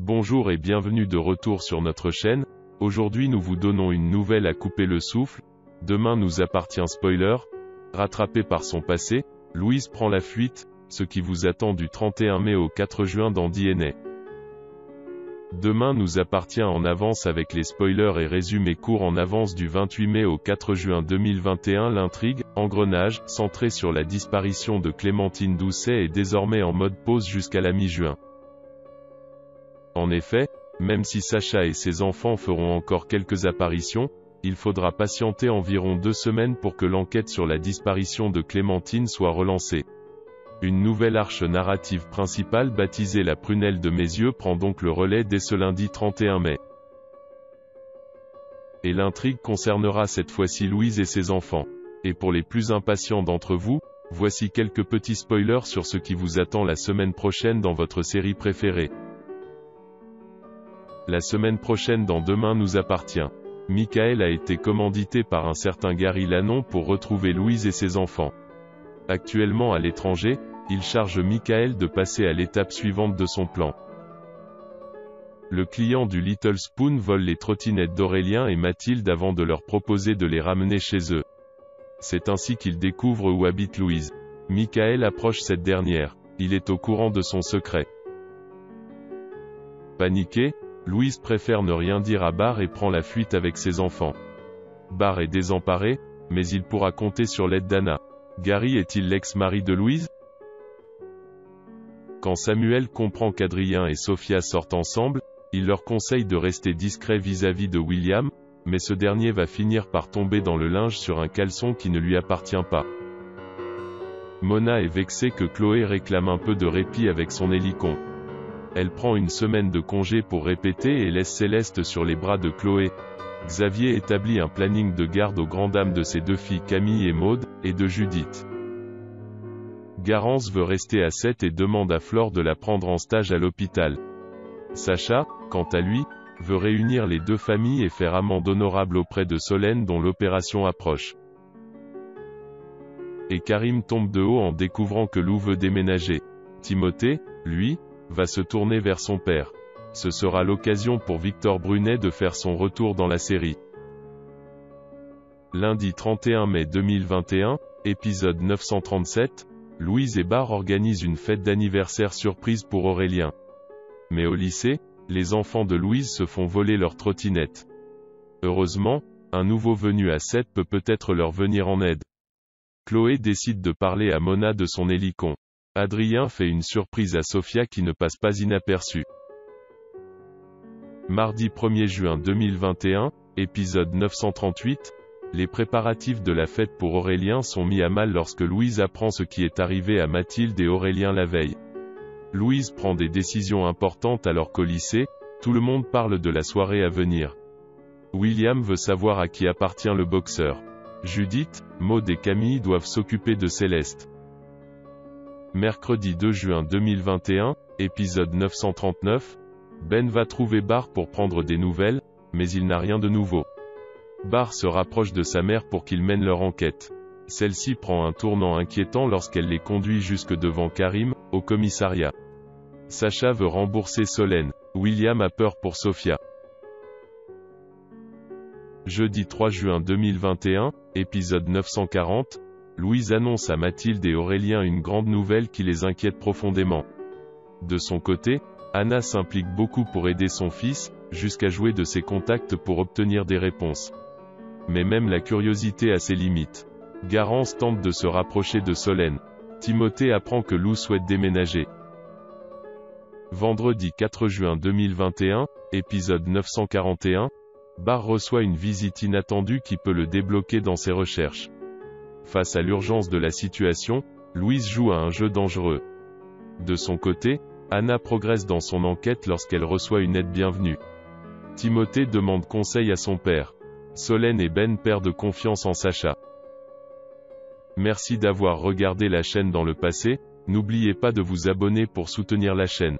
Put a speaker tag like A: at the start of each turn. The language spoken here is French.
A: Bonjour et bienvenue de retour sur notre chaîne. Aujourd'hui nous vous donnons une nouvelle à couper le souffle. Demain nous appartient spoiler. Rattrapée par son passé, Louise prend la fuite, ce qui vous attend du 31 mai au 4 juin dans DNA. Demain nous appartient en avance avec les spoilers et résumés courts en avance du 28 mai au 4 juin 2021. L'intrigue, engrenage, centrée sur la disparition de Clémentine Doucet est désormais en mode pause jusqu'à la mi-juin. En effet, même si Sacha et ses enfants feront encore quelques apparitions, il faudra patienter environ 2 semaines pour que l'enquête sur la disparition de Clémentine soit relancée. Une nouvelle arche narrative principale baptisée La Prunelle de mes yeux prend donc le relais dès ce lundi 31 mai. Et l'intrigue concernera cette fois-ci Louise et ses enfants. Et pour les plus impatients d'entre vous, voici quelques petits spoilers sur ce qui vous attend la semaine prochaine dans votre série préférée. La semaine prochaine dans Demain nous appartient. Michael a été commandité par un certain Gary Lannon pour retrouver Louise et ses enfants. Actuellement à l'étranger, il charge Michael de passer à l'étape suivante de son plan. Le client du Little Spoon vole les trottinettes d'Aurélien et Mathilde avant de leur proposer de les ramener chez eux. C'est ainsi qu'il découvre où habite Louise. Michael approche cette dernière. Il est au courant de son secret. Paniqué, Louise préfère ne rien dire à Barr et prend la fuite avec ses enfants. Barr est désemparé, mais il pourra compter sur l'aide d'Anna. Gary est-il l'ex-mari de Louise? Quand Samuel comprend qu'Adrien et Sophia sortent ensemble, il leur conseille de rester discret vis-à-vis de William, mais ce dernier va finir par tomber dans le linge sur un caleçon qui ne lui appartient pas. Mona est vexée que Chloé réclame un peu de répit avec son hélicon. Elle prend une semaine de congé pour répéter et laisse Céleste sur les bras de Chloé. Xavier établit un planning de garde aux grandes dames de ses 2 filles Camille et Maude, et de Judith. Garance veut rester à 7 et demande à Flore de la prendre en stage à l'hôpital. Sacha, quant à lui, veut réunir les 2 familles et faire amende honorable auprès de Solène dont l'opération approche. Et Karim tombe de haut en découvrant que Lou veut déménager. Timothée, lui, va se tourner vers son père. Ce sera l'occasion pour Victor Brunet de faire son retour dans la série. Lundi 31 mai 2021, épisode 937, Louise et Barr organisent une fête d'anniversaire surprise pour Aurélien. Mais au lycée, les enfants de Louise se font voler leur trottinette. Heureusement, un nouveau venu à 7 peut peut-être leur venir en aide. Chloé décide de parler à Mona de son hélicon. Adrien fait une surprise à Sophia qui ne passe pas inaperçue. Mardi 1er juin 2021, épisode 938, les préparatifs de la fête pour Aurélien sont mis à mal lorsque Louise apprend ce qui est arrivé à Mathilde et Aurélien la veille. Louise prend des décisions importantes alors qu'au lycée, tout le monde parle de la soirée à venir. William veut savoir à qui appartient le boxeur. Judith, Maude et Camille doivent s'occuper de Céleste. Mercredi 2 juin 2021, épisode 939, Ben va trouver Barr pour prendre des nouvelles, mais il n'a rien de nouveau. Barr se rapproche de sa mère pour qu'il mène leur enquête. Celle-ci prend un tournant inquiétant lorsqu'elle les conduit jusque devant Karim, au commissariat. Sacha veut rembourser Solène. William a peur pour Sophia. Jeudi 3 juin 2021, épisode 940, Louise annonce à Mathilde et Aurélien une grande nouvelle qui les inquiète profondément. De son côté, Anna s'implique beaucoup pour aider son fils, jusqu'à jouer de ses contacts pour obtenir des réponses. Mais même la curiosité a ses limites. Garance tente de se rapprocher de Solène. Timothée apprend que Lou souhaite déménager. Vendredi 4 juin 2021, épisode 941, Barr reçoit une visite inattendue qui peut le débloquer dans ses recherches. Face à l'urgence de la situation, Louise joue à un jeu dangereux. De son côté, Anna progresse dans son enquête lorsqu'elle reçoit une aide bienvenue. Timothée demande conseil à son père. Solène et Ben perdent confiance en Sacha. Merci d'avoir regardé la chaîne dans le passé, n'oubliez pas de vous abonner pour soutenir la chaîne.